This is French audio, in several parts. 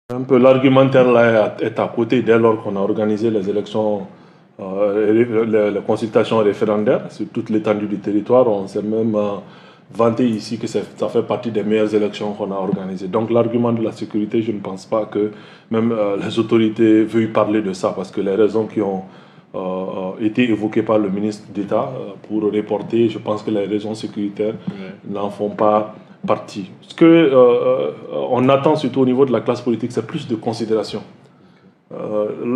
Un peu l'argumentaire là est à côté dès lors qu'on a organisé les élections, les consultations référendaires sur toute l'étendue du territoire. On s'est même vanté ici que ça fait partie des meilleures élections qu'on a organisées. Donc l'argument de la sécurité, je ne pense pas que même les autorités veuillent parler de ça parce que les raisons qui ont été évoquées par le ministre d'État pour reporter, je pense que les raisons sécuritaires n'en font pas partie. Ce que on attend surtout au niveau de la classe politique, c'est plus de considération.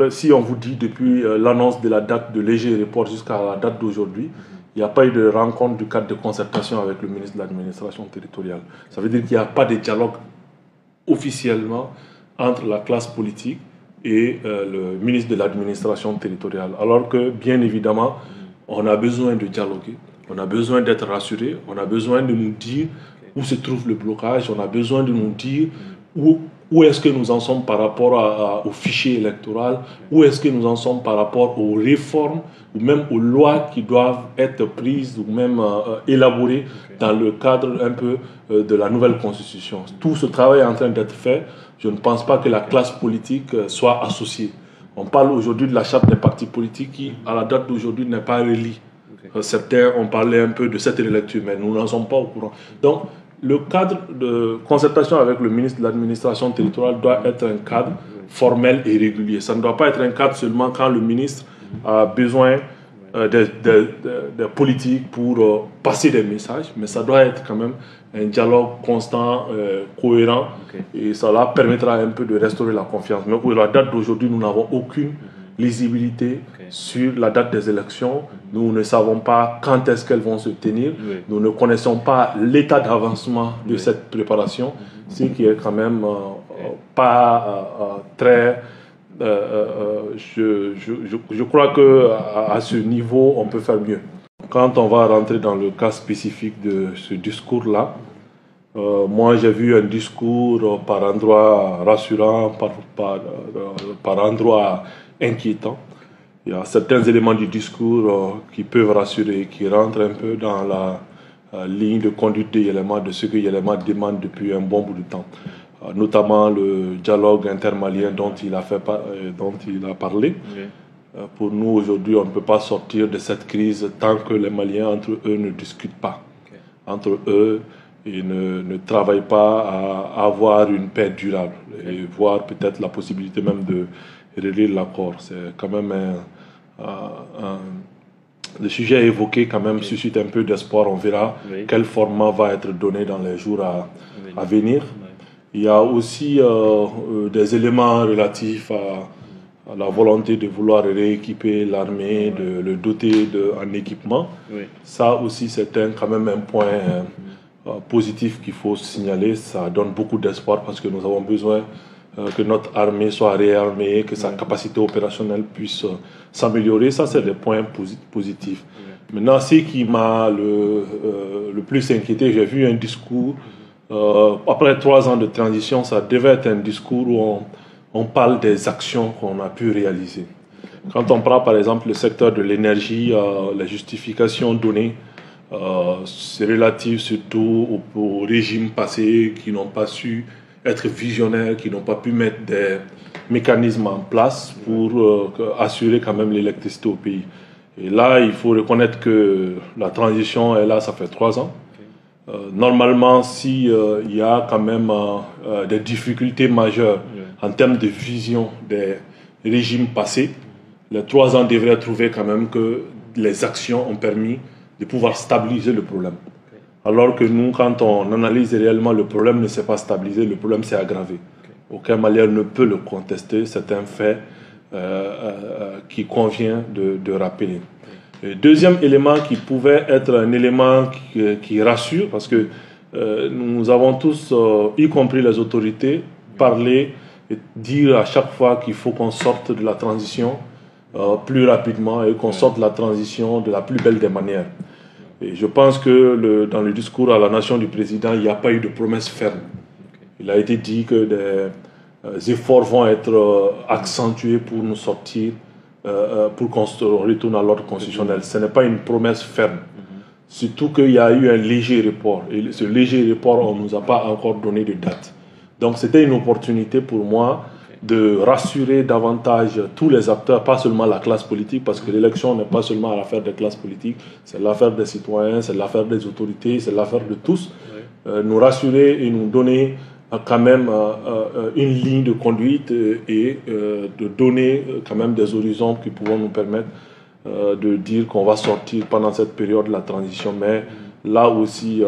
Si on vous dit depuis l'annonce de la date de léger report jusqu'à la date d'aujourd'hui, il n'y a pas eu de rencontre du cadre de concertation avec le ministre de l'administration territoriale. Ça veut dire qu'il n'y a pas de dialogue officiellement entre la classe politique et le ministre de l'administration territoriale. Alors que, bien évidemment, on a besoin de dialoguer, on a besoin d'être rassuré, on a besoin de nous dire où se trouve le blocage, on a besoin de nous dire où est-ce que nous en sommes par rapport au fichier électoral, où est-ce que nous en sommes par rapport aux réformes ou même aux lois qui doivent être prises ou même élaborées dans le cadre un peu de la nouvelle constitution. Tout ce travail est en train d'être fait. Je ne pense pas que la classe politique soit associée. On parle aujourd'hui de la charte des partis politiques qui, à la date d'aujourd'hui, n'est pas relie. Certains ont parlé un peu de cette relecture, mais nous n'en sommes pas au courant. Donc, le cadre de concertation avec le ministre de l'administration territoriale doit être un cadre formel et régulier. Ça ne doit pas être un cadre seulement quand le ministre a besoin des politiques pour passer des messages, mais ça doit être quand même un dialogue constant, cohérent, et cela permettra un peu de restaurer la confiance. Mais pour la date d'aujourd'hui, nous n'avons aucune lisibilité sur la date des élections. Nous ne savons pas quand est-ce qu'elles vont se tenir. Nous ne connaissons pas l'état d'avancement de cette préparation, ce qui est quand même pas très... je crois qu'à ce niveau, on peut faire mieux. Quand on va rentrer dans le cas spécifique de ce discours-là, moi j'ai vu un discours par endroits rassurant, par endroits inquiétant. Il y a certains éléments du discours qui peuvent rassurer, qui rentrent un peu dans la ligne de conduite de Yelema, de ce que Yelema demande depuis un bon bout de temps. Notamment le dialogue intermalien dont il a parlé. Pour nous, aujourd'hui, on ne peut pas sortir de cette crise tant que les Maliens, entre eux, ne discutent pas. Entre eux, ils ne travaillent pas à avoir une paix durable et voir peut-être la possibilité même de relire l'accord. C'est quand même le sujet évoqué quand même suscite un peu d'espoir. On verra quel format va être donné dans les jours à venir. Il y a aussi des éléments relatifs à la volonté de vouloir rééquiper l'armée, de le doter en équipement. Ça aussi, c'est quand même un point positif qu'il faut signaler. Ça donne beaucoup d'espoir parce que nous avons besoin que notre armée soit réarmée, que sa capacité opérationnelle puisse s'améliorer. Ça, c'est des points positifs. Maintenant, ce qui m'a le plus inquiété, j'ai vu un discours, après 3 ans de transition, ça devait être un discours où on parle des actions qu'on a pu réaliser. Quand on prend par exemple le secteur de l'énergie, les justifications données, c'est relatif surtout aux régimes passés qui n'ont pas su être visionnaires, qui n'ont pas pu mettre des mécanismes en place pour assurer quand même l'électricité au pays. Et là, il faut reconnaître que la transition est là, ça fait 3 ans. Normalement, s'il y a quand même des difficultés majeures en termes de vision des régimes passés, les 3 ans devraient trouver quand même que les actions ont permis de pouvoir stabiliser le problème. Alors que nous, quand on analyse réellement, le problème ne s'est pas stabilisé, le problème s'est aggravé. Aucun Malien ne peut le contester, c'est un fait qui convient de rappeler. Le deuxième élément qui pouvait être un élément qui rassure, parce que nous avons tous, y compris les autorités, parlé et dire à chaque fois qu'il faut qu'on sorte de la transition plus rapidement et qu'on sorte de la transition de la plus belle des manières. Et je pense que dans le discours à la nation du président, il n'y a pas eu de promesse ferme. Il a été dit que des efforts vont être accentués pour nous sortir, pour qu'on retourne à l'ordre constitutionnel. Ce n'est pas une promesse ferme. Surtout qu'il y a eu un léger report. Et ce léger report, on ne nous a pas encore donné de date. Donc c'était une opportunité pour moi de rassurer davantage tous les acteurs, pas seulement la classe politique, parce que l'élection n'est pas seulement l'affaire des classes politiques, c'est l'affaire des citoyens, c'est l'affaire des autorités, c'est l'affaire de tous. Nous rassurer et nous donner quand même une ligne de conduite et de donner quand même des horizons qui pourront nous permettre de dire qu'on va sortir pendant cette période de la transition. Mais là aussi...